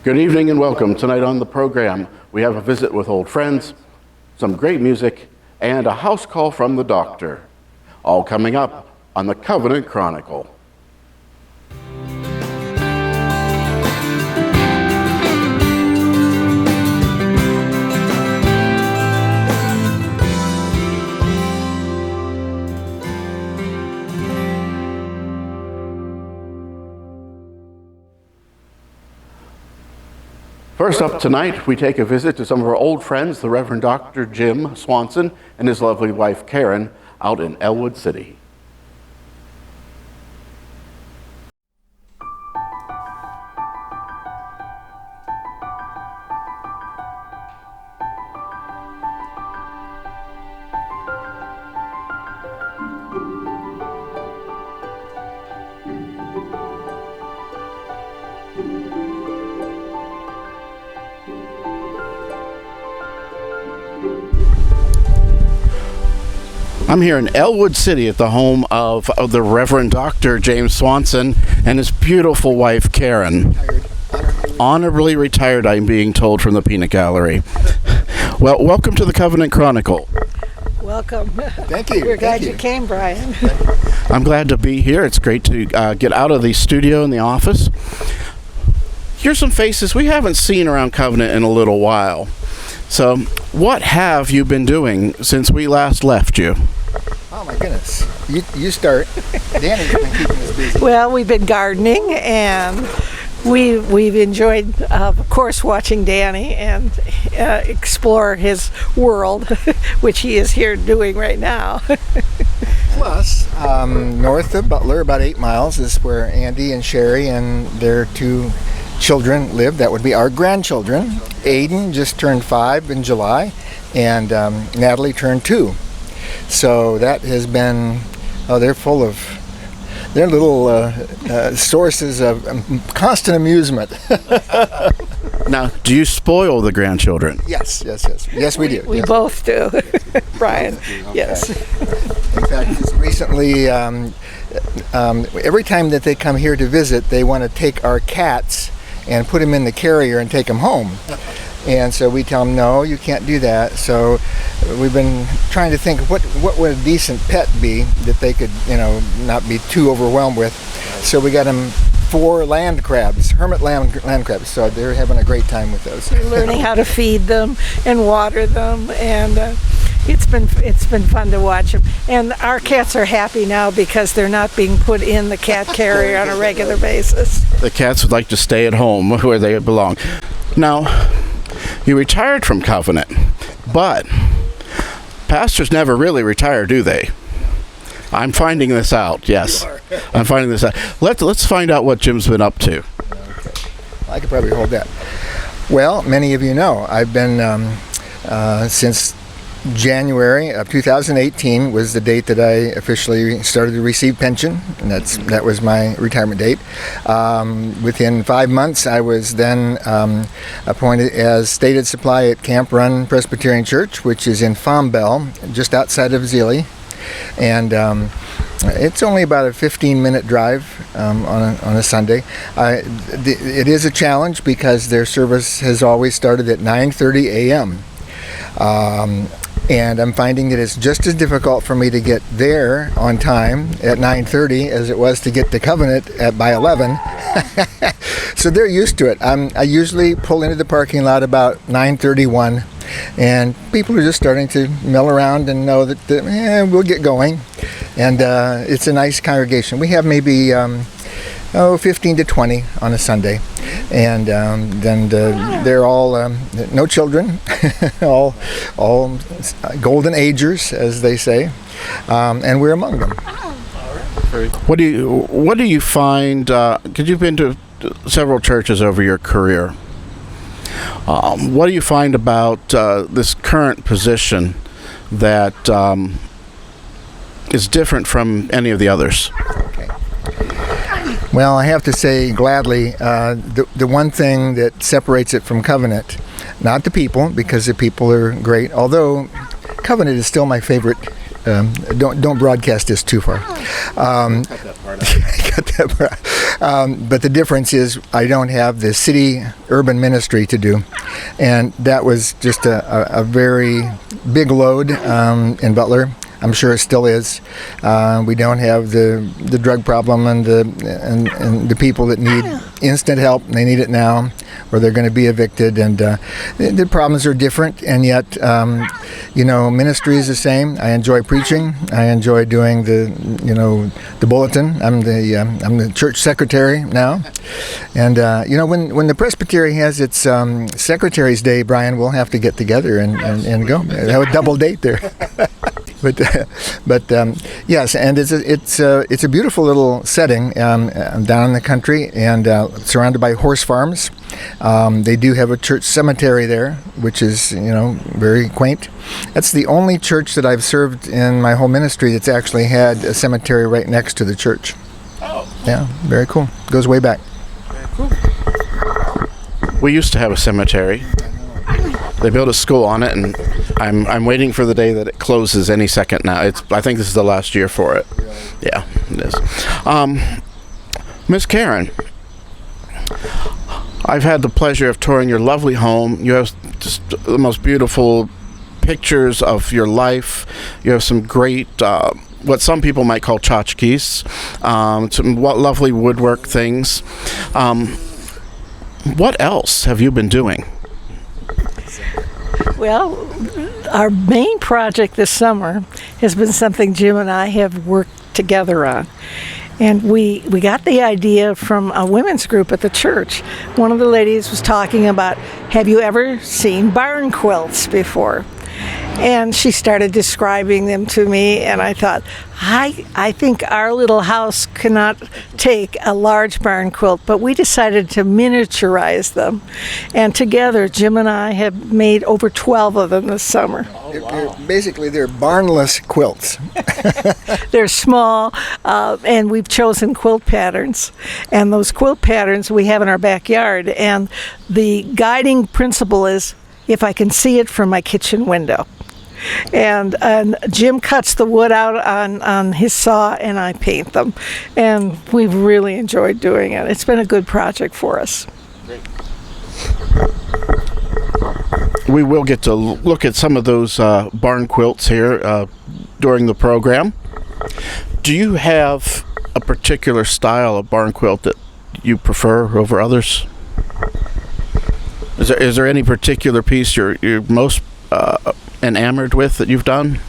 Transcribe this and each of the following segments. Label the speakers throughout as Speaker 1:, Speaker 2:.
Speaker 1: Good evening and welcome. Tonight on the program, we have a visit with old friends, some great music, and a house call from the doctor. All coming up on the Covenant Chronicle. First up tonight, we take a visit to some of our old friends, the Reverend Dr. Jim Swanson and his lovely wife Karen, out in Elwood City. I'm here in Elwood City at the home of the Reverend Dr. James Swanson and his beautiful wife, Karen. Honorably retired, I'm being told from the Peanut Gallery. Well, welcome to the Covenant Chronicle.
Speaker 2: Welcome.
Speaker 3: Thank you.
Speaker 2: We're glad you came, Brian.
Speaker 1: I'm glad to be here. It's great to get out of the studio and the office. Here's some faces we haven't seen around Covenant in a little while. So, what have you been doing since we last left you?
Speaker 3: Oh my goodness. You start. Danny's been keeping us busy.
Speaker 2: Well, we've been gardening, and we've enjoyed, of course, watching Danny and explore his world, which he is here doing right now.
Speaker 3: Plus, north of Butler, about 8 miles, is where Andy and Sherry and their 2 children live. That would be our grandchildren. Aiden just turned 5 in July, and Natalie turned 2. So that has been, they're full of, they're little sources of constant amusement.
Speaker 1: Now, do you spoil the grandchildren?
Speaker 3: Yes, we do.
Speaker 2: We
Speaker 3: yes.
Speaker 2: both do, Brian. Okay. Yes.
Speaker 3: In fact, just recently, every time that they come here to visit, they want to take our cats and put them in the carrier and take them home. And so we tell them, no, you can't do that. So we've been trying to think what would a decent pet be that they could, not be too overwhelmed with. So we got them 4 land crabs, hermit land crabs. So they're having a great time with those.
Speaker 2: We're learning how to feed them and water them, and it's been fun to watch them. And our cats are happy now because they're not being put in the cat carrier on a regular basis.
Speaker 1: The cats would like to stay at home where they belong. Now, you retired from Covenant, but pastors never really retire, do they? I'm finding this out, yes. I'm finding this out. Let's find out what Jim's been up to.
Speaker 3: Okay. I could probably hold that. Well, many of you know, I've been, since January of 2018 was the date that I officially started to receive pension, and that was my retirement date. Within 5 months, I was then appointed as stated supply at Camp Run Presbyterian Church, which is in Fombell, just outside of Zealy, and it's only about a 15-minute drive on a Sunday. It is a challenge because their service has always started at 9:30 a.m. And I'm finding that it's just as difficult for me to get there on time at 9:30 as it was to get to Covenant by 11. So they're used to it. I usually pull into the parking lot about 9:31, and people are just starting to mill around and know that we'll get going. And it's a nice congregation. We have maybe 15 to 20 on a Sunday. And then they're all no children, all golden agers, as they say, and we're among them.
Speaker 1: What do you find? Because you've been to several churches over your career. What do you find about this current position that is different from any of the others?
Speaker 3: Okay. Well, I have to say gladly, the one thing that separates it from Covenant, not the people, because the people are great, although Covenant is still my favorite. Don't broadcast this too far. But the difference is I don't have the city urban ministry to do, and that was just a very big load in Butler. I'm sure it still is. We don't have the drug problem and the people that need instant help, and they need it now, or they're going to be evicted. And the problems are different, and yet, ministry is the same. I enjoy preaching. I enjoy doing the bulletin. I'm the church secretary now, and when the presbytery has its secretary's day, Brian, we'll have to get together and go. Have a double date there. But yes, and it's a beautiful little setting down in the country and surrounded by horse farms. They do have a church cemetery there, which is very quaint. That's the only church that I've served in my whole ministry that's actually had a cemetery right next to the church.
Speaker 1: Oh,
Speaker 3: yeah, very cool. Goes way back.
Speaker 1: Very cool. We used to have a cemetery. They built a school on it, and I'm waiting for the day that it closes any second now. I think this is the last year for it. Yeah, it is. Miss Karen, I've had the pleasure of touring your lovely home. You have just the most beautiful pictures of your life. You have some great, what some people might call tchotchkes, some lovely woodwork things. What else have you been doing?
Speaker 2: Well, our main project this summer has been something Jim and I have worked together on. And we got the idea from a women's group at the church. One of the ladies was talking about, have you ever seen barn quilts before? And she started describing them to me, and I thought, I think our little house cannot take a large barn quilt, but we decided to miniaturize them. And together, Jim and I have made over 12 of them this summer.
Speaker 3: Oh, wow. They're barnless quilts.
Speaker 2: They're small, and we've chosen quilt patterns. And those quilt patterns we have in our backyard, and the guiding principle is, if I can see it from my kitchen window. And Jim cuts the wood out on his saw, and I paint them. And we've really enjoyed doing it. It's been a good project for us.
Speaker 1: Great. We will get to look at some of those barn quilts here during the program. Do you have a particular style of barn quilt that you prefer over others? Is there any particular piece you're most enamored with that you've done?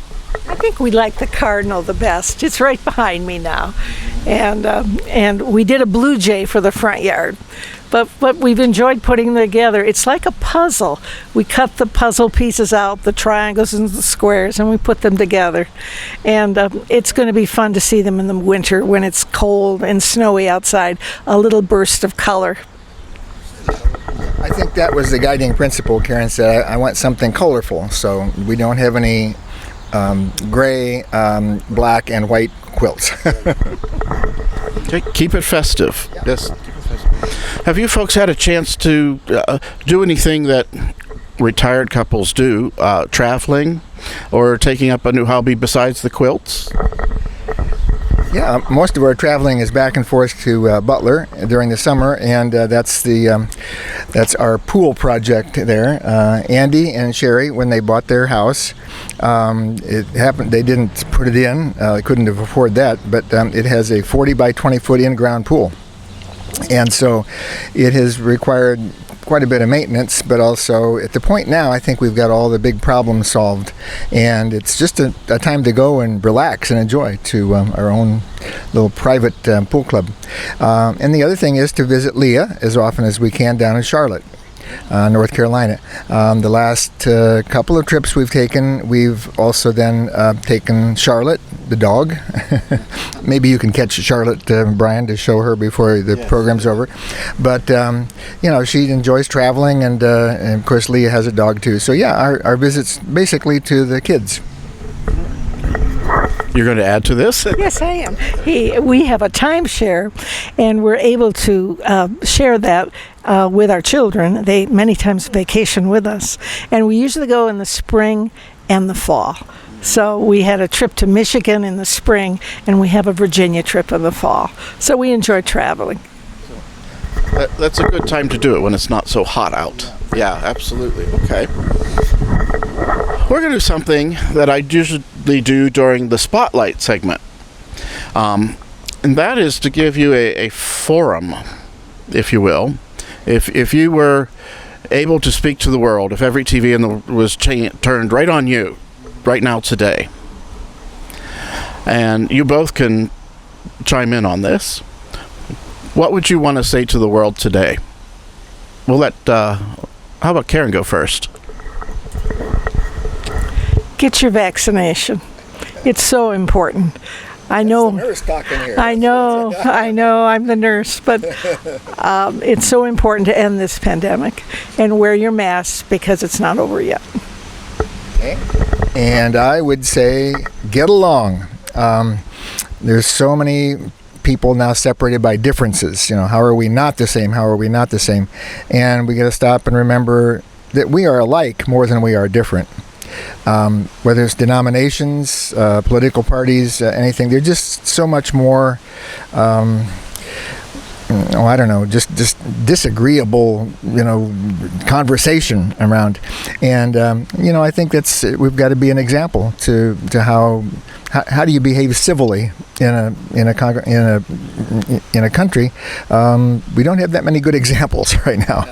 Speaker 2: I think we like the cardinal the best. It's right behind me now, and we did a blue jay for the front yard, but we've enjoyed putting them together. It's like a puzzle. We cut the puzzle pieces out, the triangles and the squares, and we put them together. And it's going to be fun to see them in the winter when it's cold and snowy outside. A little burst of color.
Speaker 3: I think that was the guiding principle. Karen said, I want something colorful, so we don't have any gray, black, and white quilts.
Speaker 1: Okay, keep it festive.
Speaker 3: Yeah.
Speaker 1: Yes. Have you folks had a chance to do anything that retired couples do, traveling or taking up a new hobby besides the quilts?
Speaker 3: Yeah, most of our traveling is back and forth to Butler during the summer, and that's our pool project there. Andy and Sherry, when they bought their house, it happened they didn't put it in. They couldn't have afforded that, but it has a 40 by 20 foot in-ground pool, and so it has required quite a bit of maintenance, but also at the point now I think we've got all the big problems solved, and it's just a time to go and relax and enjoy to our own little private pool club. And the other thing is to visit Leah as often as we can down in Charlotte, North Carolina. The last couple of trips we've taken, we've also then taken Charlotte, the dog. Maybe you can catch Charlotte, Brian, to show her before the program's over. But, she enjoys traveling, and of course Leah has a dog too. So yeah, our visits basically to the kids.
Speaker 1: You're going to add to this?
Speaker 2: Yes, I am. We have a timeshare, and we're able to share that with our children. They many times vacation with us, and we usually go in the spring and the fall. So we had a trip to Michigan in the spring, and we have a Virginia trip in the fall. So we enjoy traveling.
Speaker 1: That's a good time to do it when it's not so hot out. Yeah, absolutely. Okay. We're going to do something that I usually do during the Spotlight segment. And that is to give you a forum, if you will. If you were able to speak to the world, if every TV was turned right on you, right now today, and you both can chime in on this, what would you want to say to the world today? We'll let, how about Karen go first?
Speaker 2: Get your vaccination. It's so important. I know.
Speaker 3: Nurse talking here.
Speaker 2: I know. I'm the nurse, but it's so important to end this pandemic and wear your mask because it's not over yet.
Speaker 3: Okay. And I would say get along. There's so many people now separated by differences. How are we not the same? How are we not the same? And we got to stop and remember that we are alike more than we are different. Whether it's denominations, political parties, anything, they're just so much more, I don't know, just disagreeable, conversation around. And, I think we've got to be an example to how do you behave civilly in a country. We don't have that many good examples right now.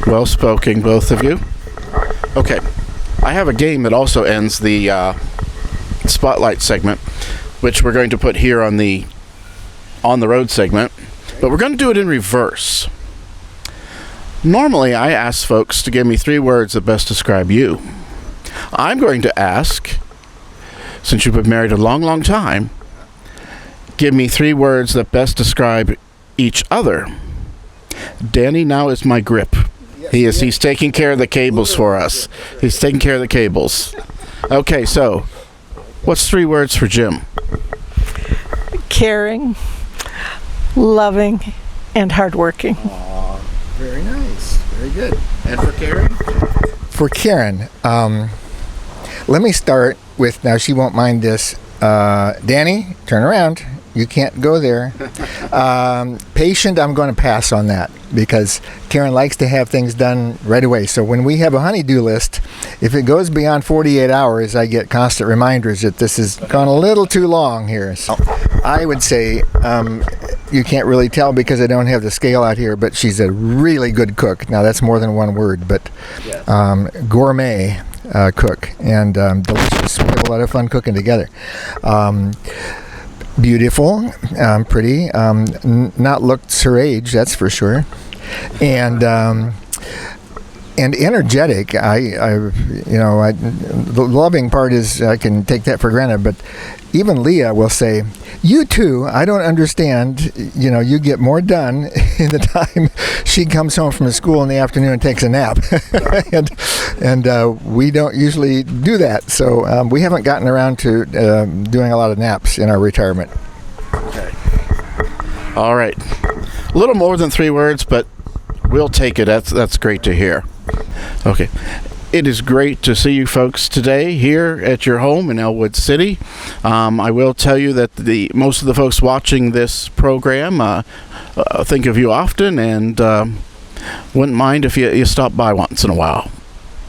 Speaker 1: Well spoken, both of you. Okay, I have a game that also ends the Spotlight segment, which we're going to put here on the road segment, but we're going to do it in reverse. Normally, I ask folks to give me 3 words that best describe you. I'm going to ask, since you've been married a long, long time, give me 3 words that best describe each other. Danny now is my grip. He's taking care of the cables for us. He's taking care of the cables. Okay, so what's 3 words for Jim?
Speaker 2: Caring, loving, and hardworking.
Speaker 3: Very nice. Very good.
Speaker 1: And for Karen?
Speaker 3: For Karen, let me start with, now she won't mind this. Danny, turn around. You can't go there. Patient, I'm going to pass on that because Karen likes to have things done right away. So when we have a honey-do list, if it goes beyond 48 hours, I get constant reminders that this has gone a little too long here. So I would say, you can't really tell because I don't have the scale out here, but she's a really good cook. Now that's more than one word, but gourmet cook and delicious. We have a lot of fun cooking together. Beautiful, pretty, not looks her age, that's for sure, and energetic. The loving part is I can take that for granted, but even Leah will say, "You too. I don't understand. You get more done in the time she comes home from school in the afternoon and takes a nap, and we don't usually do that. So we haven't gotten around to doing a lot of naps in our retirement."
Speaker 1: Okay. All right. A little more than 3 words, but we'll take it. That's great to hear. Okay. It is great to see you folks today here at your home in Elwood City. I will tell you that most of the folks watching this program think of you often and wouldn't mind if you stop by once in a while.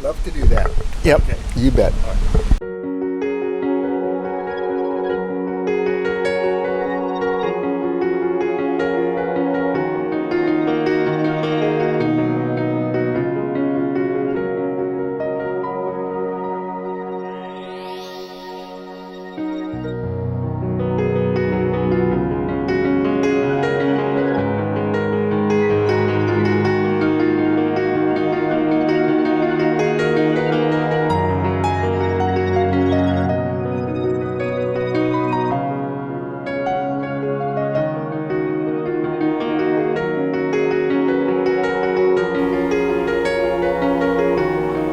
Speaker 3: Love to do that. Yep. Okay. You bet.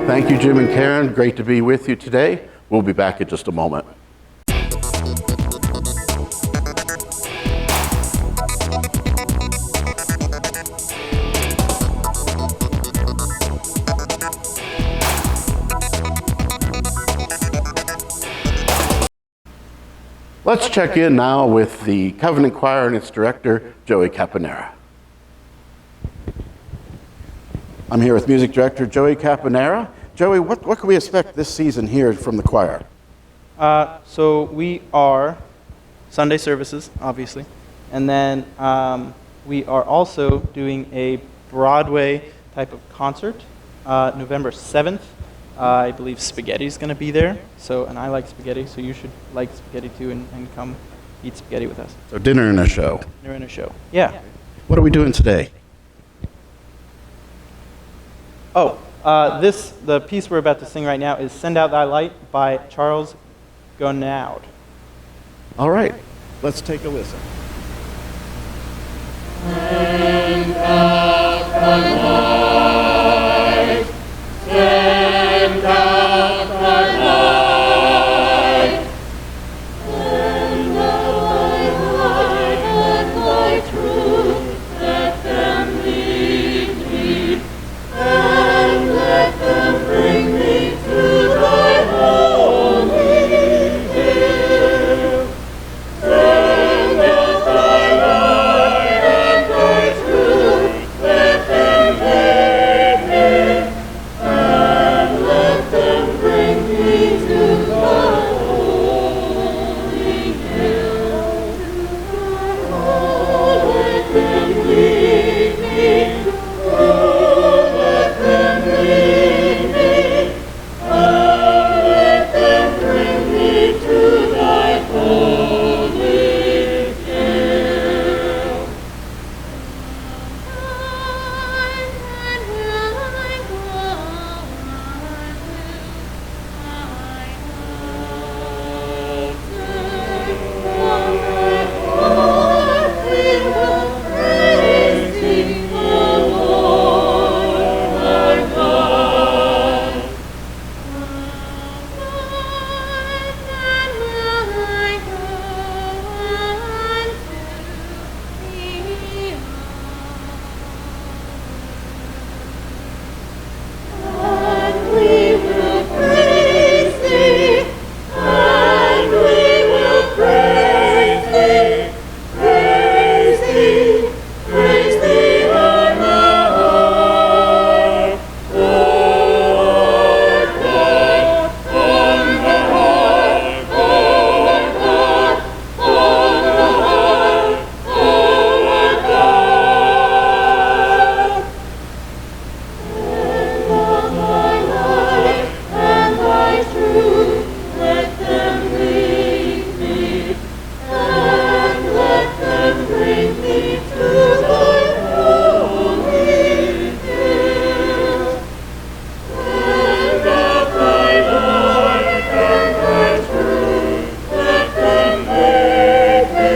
Speaker 1: Thank you, Jim and Karen. Great to be with you today. We'll be back in just a moment. Let's check in now with the Covenant Choir and its director, Joey Caponera. I'm here with music director Joey Caponera. Joey, what can we expect this season here from the choir?
Speaker 4: So we are Sunday services, obviously, and then we are also doing a Broadway type of concert, November 7th. I believe spaghetti's going to be there, and I like spaghetti, so you should like spaghetti too and come eat spaghetti with us.
Speaker 1: So dinner and a show.
Speaker 4: Dinner and a show. Yeah.
Speaker 1: What are we doing today?
Speaker 4: Oh, the piece we're about to sing right now is Send Out Thy Light by Charles Gounod.
Speaker 1: All right, let's take a listen.
Speaker 5: Send out thy light, send out thy light, send out thy light and thy truth, let them lead me, and let them bring me to thy holy hill. Send out thy light and thy truth, let them lead me, and let them bring me to thy holy hill. Oh, let them lead me, oh, let them lead me, and let them bring me to thy holy hill. And we will praise thee, and we will praise thee, praise thee, praise thee on the high. Lord God, on the high, Lord God, on the high, Lord God. Send out thy light and thy truth, let them lead me, and let them bring me to thy holy hill. Send out thy light and thy truth, let them lead me,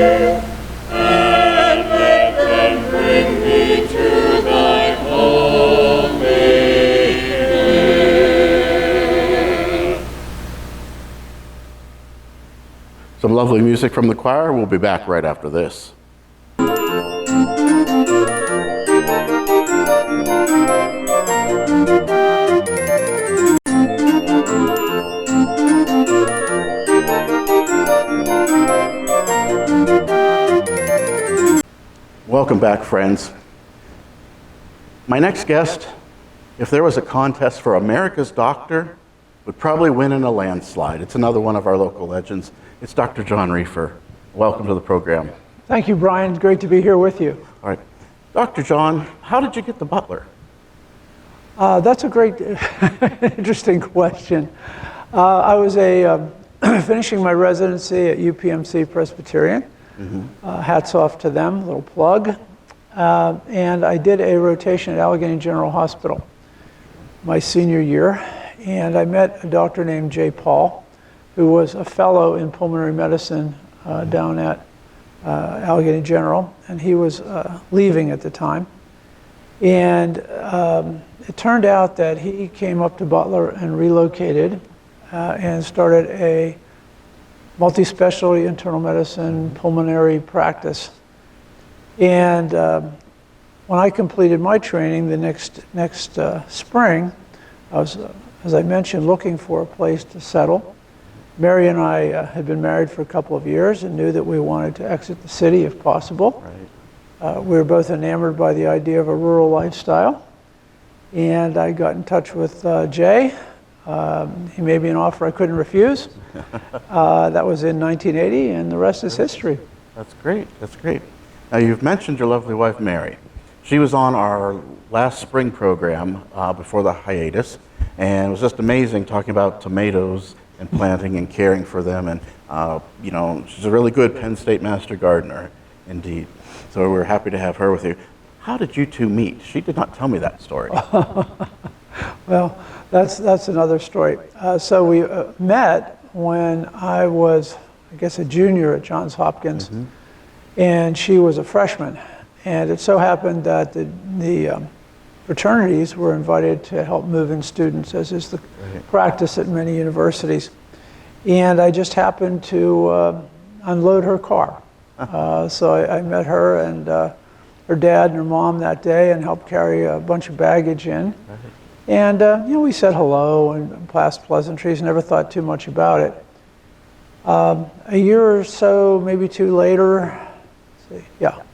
Speaker 5: and let them bring me to thy holy hill.
Speaker 1: Some lovely music from the choir. We'll be back right after this. Welcome back, friends. My next guest, if there was a contest for America's Doctor, would probably win in a landslide. It's another one of our local legends. It's Dr. John Riefer. Welcome to the program.
Speaker 6: Thank you, Brian. Great to be here with you.
Speaker 1: All right. Dr. John, how did you get to Butler?
Speaker 6: That's a great, interesting question. I was finishing my residency at UPMC Presbyterian. Hats off to them, little plug. And I did a rotation at Allegheny General Hospital my senior year. And I met a doctor named J. Paul, who was a fellow in pulmonary medicine down at Allegheny General. And he was leaving at the time. And it turned out that he came up to Butler and relocated and started a multi-specialty internal medicine pulmonary practice. And when I completed my training the next spring, I was, as I mentioned, looking for a place to settle. Mary and I had been married for a couple of years and knew that we wanted to exit the city if possible.
Speaker 1: Right.
Speaker 6: We were both enamored by the idea of a rural lifestyle. And I got in touch with Jay. He made me an offer I couldn't refuse. That was in 1980, and the rest is history.
Speaker 1: That's great. That's great. Now, you've mentioned your lovely wife, Mary. She was on our last spring program before the hiatus, and it was just amazing talking about tomatoes and planting and caring for them. And, she's a really good Penn State Master Gardener, indeed. So we're happy to have her with you. How did you two meet? She did not tell me that story.
Speaker 6: Well, that's another story. So we met when I was, I guess, a junior at Johns Hopkins, and she was a freshman. And it so happened that the fraternities were invited to help move in students, as is the practice at many universities. And I just happened to unload her car. So I met her and her dad and her mom that day and helped carry a bunch of baggage in. And we said hello and passed pleasantries, never thought too much about it. A year or so, maybe two later,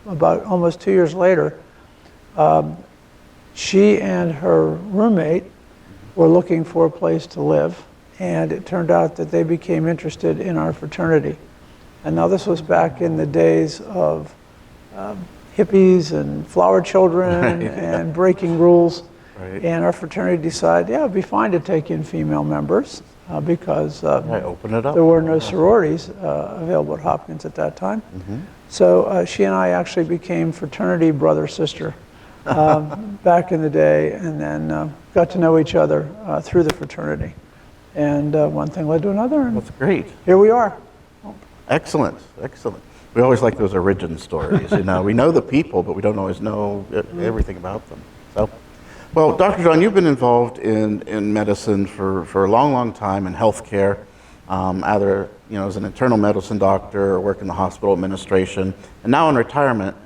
Speaker 6: about almost 2 years later, she and her roommate were looking for a place to live, and it turned out that they became interested in our fraternity. And now this was back in the days of hippies and flower children and breaking rules.
Speaker 1: Right.
Speaker 6: And our fraternity decided, it'd be fine to take in female members because
Speaker 1: open it up.
Speaker 6: there were no sororities available at Hopkins at that time. So she and I actually became fraternity brother-sister back in the day, and then got to know each other through the fraternity. And one thing led to another, and
Speaker 1: That's great.
Speaker 6: here we are.
Speaker 1: Excellent, excellent. We always like those origin stories. We know the people, but we don't always know everything about them. So, well, Dr. John, you've been involved in medicine for a long, long time, in healthcare, either as an internal medicine doctor or work in the hospital administration, and now in retirement,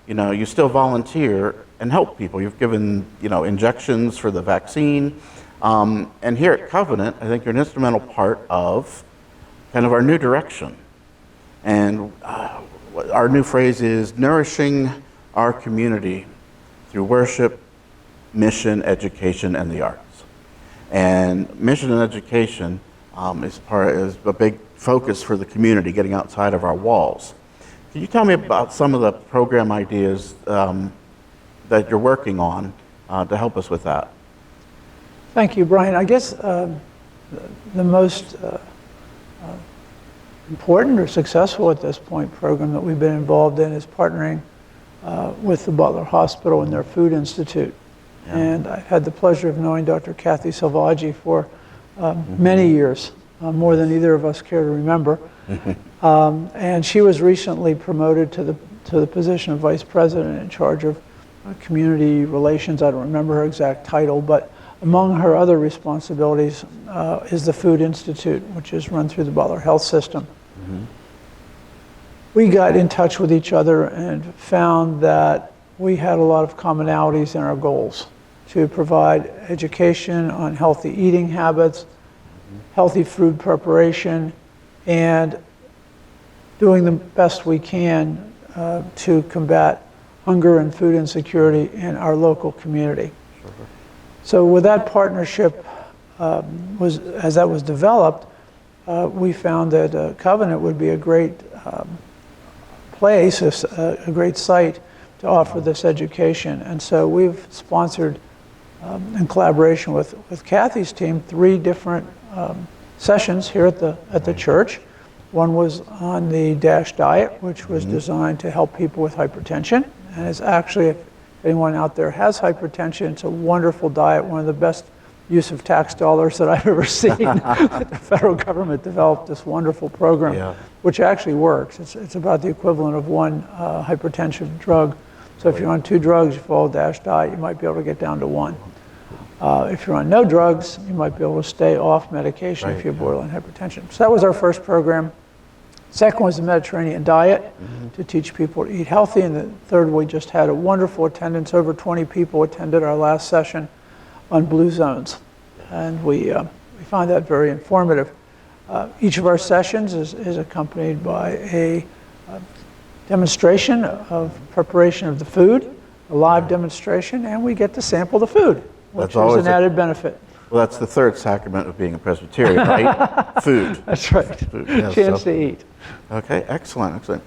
Speaker 1: you still volunteer and help people. You've given injections for the vaccine, and here at Covenant, I think you're an instrumental part of kind of our new direction. And our new phrase is nourishing our community through worship, mission, education, and the arts. And mission and education is a big focus for the community, getting outside of our walls. Can you tell me about some of the program ideas that you're working on to help us with that?
Speaker 6: Thank you, Brian. I guess the most important or successful at this point program that we've been involved in is partnering with the Butler Hospital and their Food Institute. Yeah. And I've had the pleasure of knowing Dr. Kathy Salvaggi for many years, more than either of us care to remember. And she was recently promoted to the position of Vice President in charge of community relations. I don't remember her exact title, but among her other responsibilities is the Food Institute, which is run through the Butler Health System. We got in touch with each other and found that we had a lot of commonalities in our goals to provide education on healthy eating habits, healthy food preparation, and doing the best we can to combat hunger and food insecurity in our local community. So with that partnership, as that was developed, we found that Covenant would be a great place, a great site to offer this education. And so we've sponsored, in collaboration with Kathy's team, 3 different sessions here at the church. One was on the DASH diet, which was designed to help people with hypertension. And it's actually, if anyone out there has hypertension, it's a wonderful diet, one of the best use of tax dollars that I've ever seen. The federal government developed this wonderful program, which actually works. It's about the equivalent of one hypertension drug. So if you're on 2 drugs, you follow DASH diet, you might be able to get down to 1. If you're on no drugs, you might be able to stay off medication if you have borderline hypertension. So that was our first program. Second was the Mediterranean diet, to teach people to eat healthy. And the third, we just had a wonderful attendance. Over 20 people attended our last session on blue zones. And we found that very informative. Each of our sessions is accompanied by a demonstration of preparation of the food, a live demonstration, and we get to sample the food, which is an added benefit.
Speaker 1: Well, that's the third sacrament of being a Presbyterian, right? Food.
Speaker 6: That's right.
Speaker 1: Food. Yeah,
Speaker 6: Chance to eat.
Speaker 1: Okay, excellent, excellent.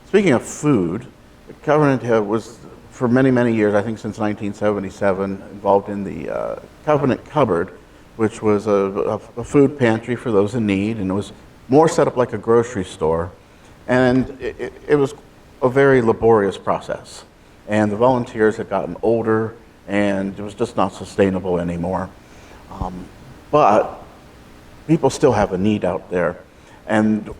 Speaker 1: Speaking of food, Covenant was, for many, many years, I think since 1977, involved in the Covenant Cupboard, which was a food pantry for those in need, and it was more set up like a grocery store. And it was a very laborious process. And the volunteers had gotten older, and it was just not sustainable anymore. But people still have a need out there. And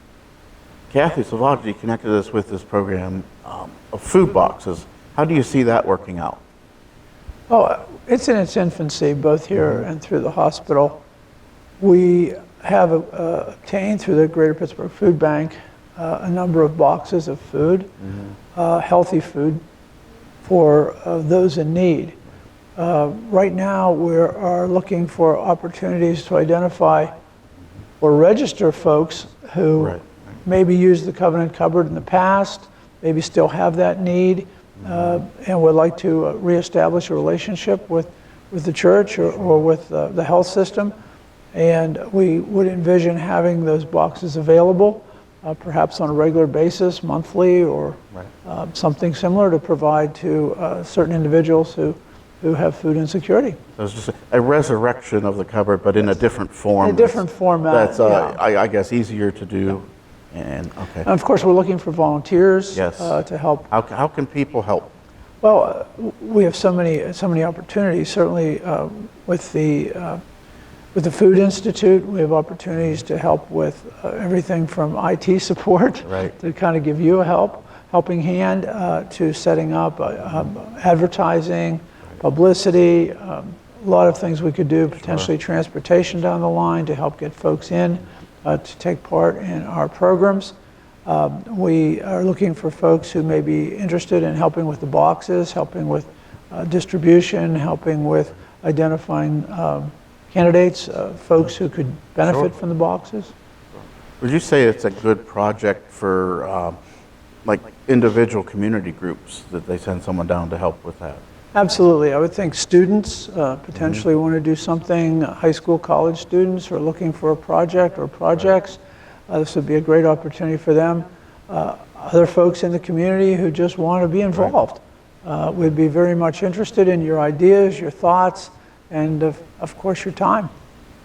Speaker 1: Kathy Savaggi connected us with this program of food boxes. How do you see that working out?
Speaker 6: Oh, it's in its infancy, both here and through the hospital. We have obtained through the Greater Pittsburgh Food Bank a number of boxes of food, healthy food, for those in need. Right now, we are looking for opportunities to identify or register folks who maybe used the Covenant Cupboard in the past, maybe still have that need, and would like to reestablish a relationship with the church or with the health system. And we would envision having those boxes available, perhaps on a regular basis, monthly, or something similar to provide to certain individuals who have food insecurity.
Speaker 1: So it's just a resurrection of the cupboard, but in a different form.
Speaker 6: In a different format.
Speaker 1: That's, I guess, easier to do. And okay.
Speaker 6: And of course, we're looking for volunteers to help.
Speaker 1: How can people help?
Speaker 6: Well, we have so many opportunities. Certainly, with the Food Institute, we have opportunities to help with everything from IT support to kind of give you a helping hand to setting up advertising, publicity, a lot of things we could do, potentially transportation down the line to help get folks in to take part in our programs. We are looking for folks who may be interested in helping with the boxes, helping with distribution, helping with identifying candidates, folks who could benefit from the boxes.
Speaker 1: Would you say it's a good project for like individual community groups that they send someone down to help with that?
Speaker 6: Absolutely. I would think students potentially want to do something, high school, college students who are looking for a project or projects. This would be a great opportunity for them. Other folks in the community who just want to be involved. We'd be very much interested in your ideas, your thoughts, and of course your time.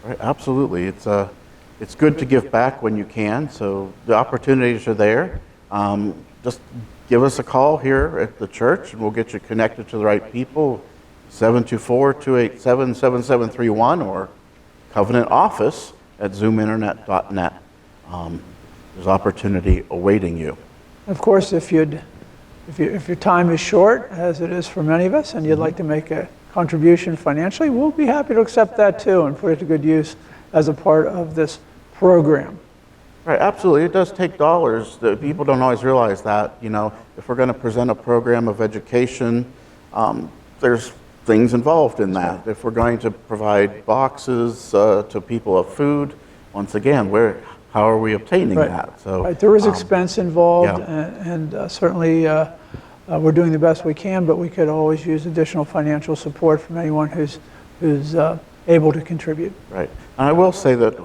Speaker 1: Right, absolutely. It's good to give back when you can, so the opportunities are there. Just give us a call here at the church and we'll get you connected to the right people. 724-287-7731 or Covenant Office at zoominternet.net. There's opportunity awaiting you.
Speaker 6: Of course, if your time is short, as it is for many of us, and you'd like to make a contribution financially, we'll be happy to accept that too and put it to good use as a part of this program.
Speaker 1: Right, absolutely. It does take dollars. People don't always realize that. You know, if we're going to present a program of education, there's things involved in that. If we're going to provide boxes to people of food, once again, how are we obtaining that? So
Speaker 6: there is expense involved, and certainly we're doing the best we can, but we could always use additional financial support from anyone who's able to contribute.
Speaker 1: Right. And I will say that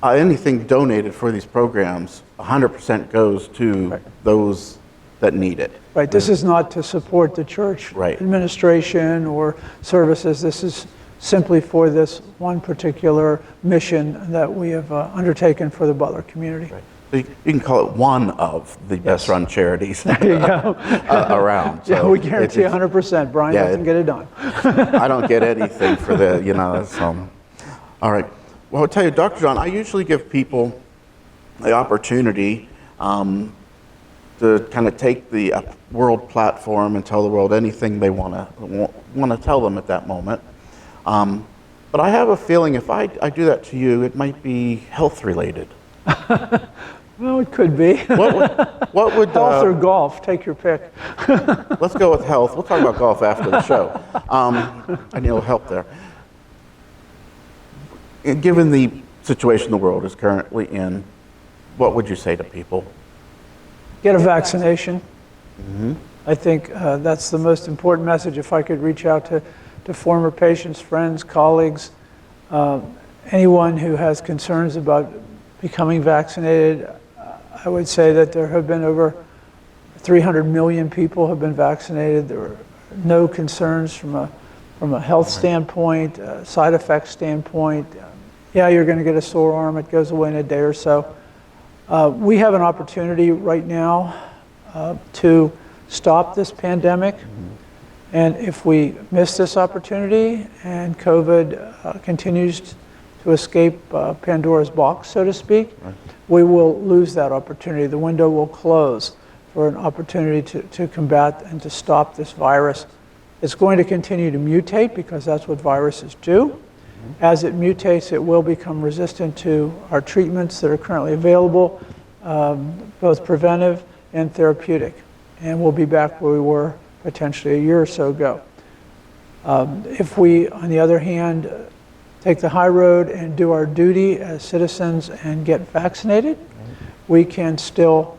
Speaker 1: anything donated for these programs, 100% goes to those that need it.
Speaker 6: Right. This is not to support the church administration or services. This is simply for this one particular mission that we have undertaken for the Butler community.
Speaker 1: Right. So you can call it one of the best run charities around. So
Speaker 6: yeah, we guarantee 100%. Brian doesn't get it done.
Speaker 1: I don't get anything for the, all right. Well, I'll tell you, Dr. John, I usually give people the opportunity to kind of take the world platform and tell the world anything they want to tell them at that moment. But I have a feeling if I do that to you, it might be health related.
Speaker 6: Well, it could be.
Speaker 1: What would
Speaker 6: health or golf? Take your pick.
Speaker 1: Let's go with health. We'll talk about golf after the show. I need a little help there. Given the situation the world is currently in, what would you say to people?
Speaker 6: Get a vaccination. I think that's the most important message. If I could reach out to former patients, friends, colleagues, anyone who has concerns about becoming vaccinated, I would say that there have been over 300 million people have been vaccinated. There are no concerns from a health standpoint, side effect standpoint. Yeah, you're going to get a sore arm. It goes away in a day or so. We have an opportunity right now to stop this pandemic. And if we miss this opportunity and COVID continues to escape Pandora's box, so to speak, we will lose that opportunity. The window will close for an opportunity to combat and to stop this virus. It's going to continue to mutate because that's what viruses do. As it mutates, it will become resistant to our treatments that are currently available, both preventive and therapeutic. And we'll be back where we were potentially a year or so ago. If we, on the other hand, take the high road and do our duty as citizens and get vaccinated, we can still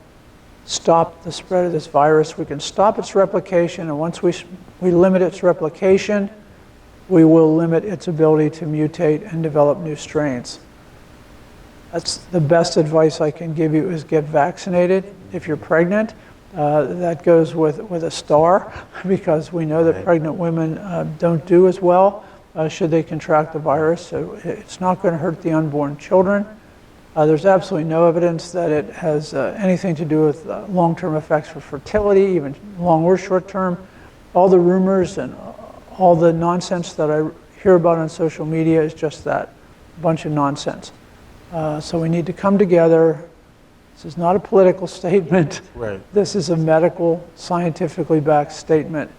Speaker 6: stop the spread of this virus. We can stop its replication, and once we limit its replication, we will limit its ability to mutate and develop new strains. That's the best advice I can give you, is get vaccinated. If you're pregnant, that goes with a star, because we know that pregnant women don't do as well should they contract the virus. So it's not going to hurt the unborn children. There's absolutely no evidence that it has anything to do with long-term effects for fertility, even long or short-term. All the rumors and all the nonsense that I hear about on social media is just that, a bunch of nonsense. So we need to come together. This is not a political statement.
Speaker 1: Right.
Speaker 6: This is a medical, scientifically backed statement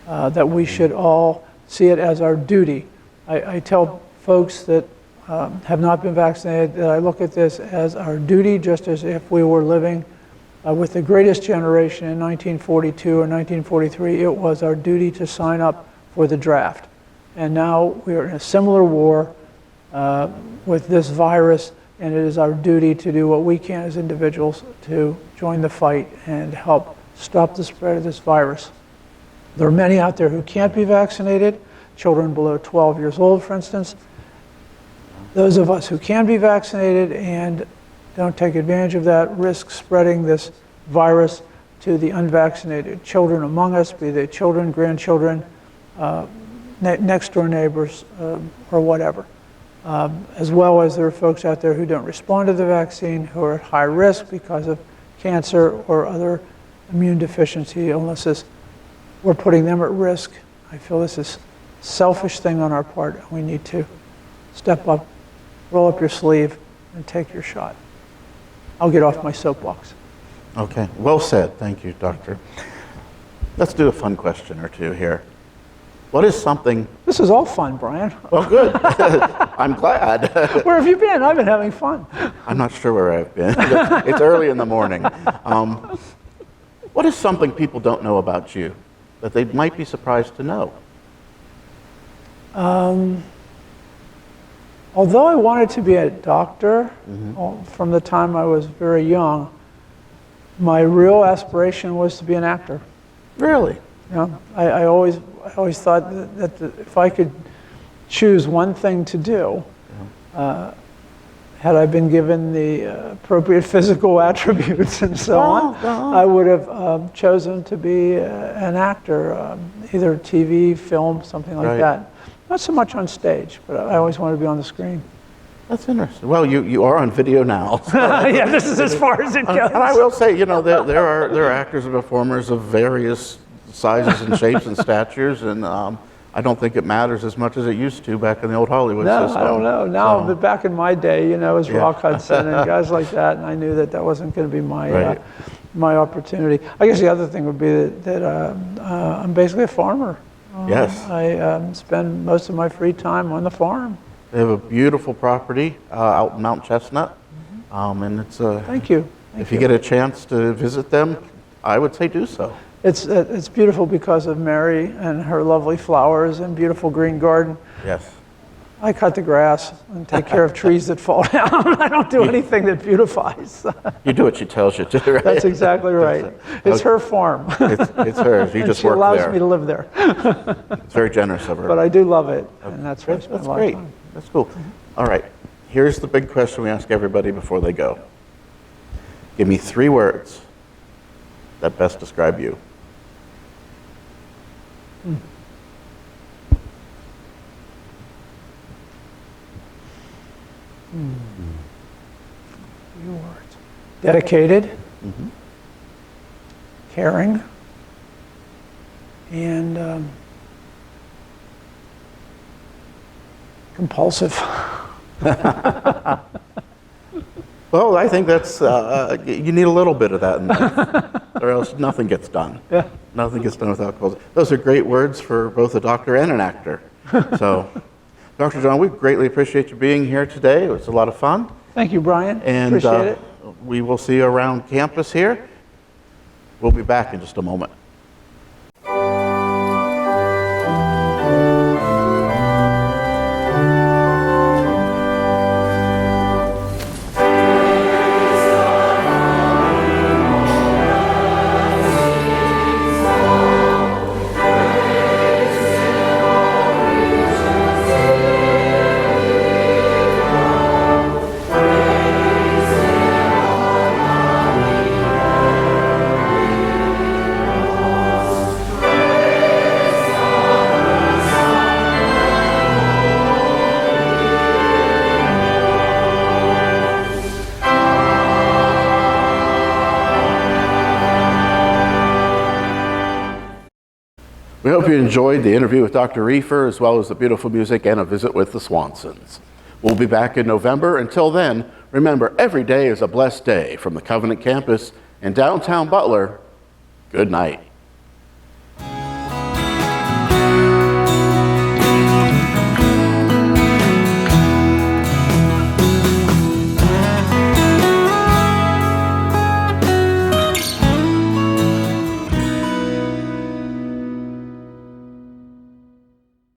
Speaker 6: that we should all see it as our duty. I tell folks that have not been vaccinated that I look at this as our duty, just as if we were living with the greatest generation in 1942 or 1943. It was our duty to sign up for the draft. And now we are in a similar war with this virus, and it is our duty to do what we can as individuals to join the fight and help stop the spread of this virus. There are many out there who can't be vaccinated, children below 12 years old, for instance. Those of us who can be vaccinated and don't take advantage of that risk spreading this virus to the unvaccinated children among us, be they children, grandchildren, next door neighbors, or whatever. As well as there are folks out there who don't respond to the vaccine, who are at high risk because of cancer or other immune deficiency illnesses. We're putting them at risk. I feel this is a selfish thing on our part, and we need to step up, roll up your sleeve, and take your shot. I'll get off my soapbox.
Speaker 1: Okay, well said. Thank you, Doctor. Let's do a fun question or two here. What is something...
Speaker 6: This is all fun, Brian.
Speaker 1: Oh, good. I'm glad.
Speaker 6: Where have you been? I've been having fun.
Speaker 1: I'm not sure where I've been. It's early in the morning. What is something people don't know about you that they might be surprised to know?
Speaker 6: Although I wanted to be a doctor from the time I was very young, my real aspiration was to be an actor.
Speaker 1: Really?
Speaker 6: You know, I always thought that if I could choose one thing to do, had I been given the appropriate physical attributes and so on, I would have chosen to be an actor, either TV, film, something like that. Not so much on stage, but I always wanted to be on the screen.
Speaker 1: That's interesting. Well, you are on video now. So.
Speaker 6: Yeah, this is as far as it goes.
Speaker 1: And I will say, you know, there are actors and performers of various sizes and shapes and statures, and I don't think it matters as much as it used to back in the old Hollywood system.
Speaker 6: No, I don't know. Now, but back in my day, you know, it was Rock Hudson and guys like that, and I knew that wasn't going to be my my opportunity. I guess the other thing would be that I'm basically a farmer.
Speaker 1: Yes.
Speaker 6: I spend most of my free time on the farm.
Speaker 1: They have a beautiful property out in Mount Chestnut, and it's
Speaker 6: Thank you.
Speaker 1: If you get a chance to visit them, I would say do so.
Speaker 6: It's beautiful because of Mary and her lovely flowers and beautiful green garden.
Speaker 1: Yes.
Speaker 6: I cut the grass and take care of trees that fall down. I don't do anything that beautifies.
Speaker 1: You do what she tells you to, right?
Speaker 6: That's exactly right. It's her farm.
Speaker 1: It's hers. You just
Speaker 6: she
Speaker 1: work
Speaker 6: allows
Speaker 1: there.
Speaker 6: me to live there.
Speaker 1: It's very generous of her.
Speaker 6: But I do love it, and that's where I spend
Speaker 1: That's
Speaker 6: a lot
Speaker 1: great.
Speaker 6: of time.
Speaker 1: That's cool. All right. Here's the big question we ask everybody before they go. Give me 3 words that best describe you.
Speaker 6: Few words. Dedicated, caring, and compulsive.
Speaker 1: Well, I think that's, you need a little bit of that in life, or else nothing gets done.
Speaker 6: Yeah.
Speaker 1: Nothing gets done without compulsion. Those are great words for both a doctor and an actor. So, Dr. John, we greatly appreciate you being here today. It was a lot of fun.
Speaker 6: Thank you, Brian.
Speaker 1: And
Speaker 6: Appreciate it.
Speaker 1: we will see you around campus here. We'll be back in just a moment. We hope you enjoyed the interview with Dr. Riefer, as well as the beautiful music and a visit with the Swansons. We'll be back in November. Until then, remember, every day is a blessed day from the Covenant campus in downtown Butler. Good night.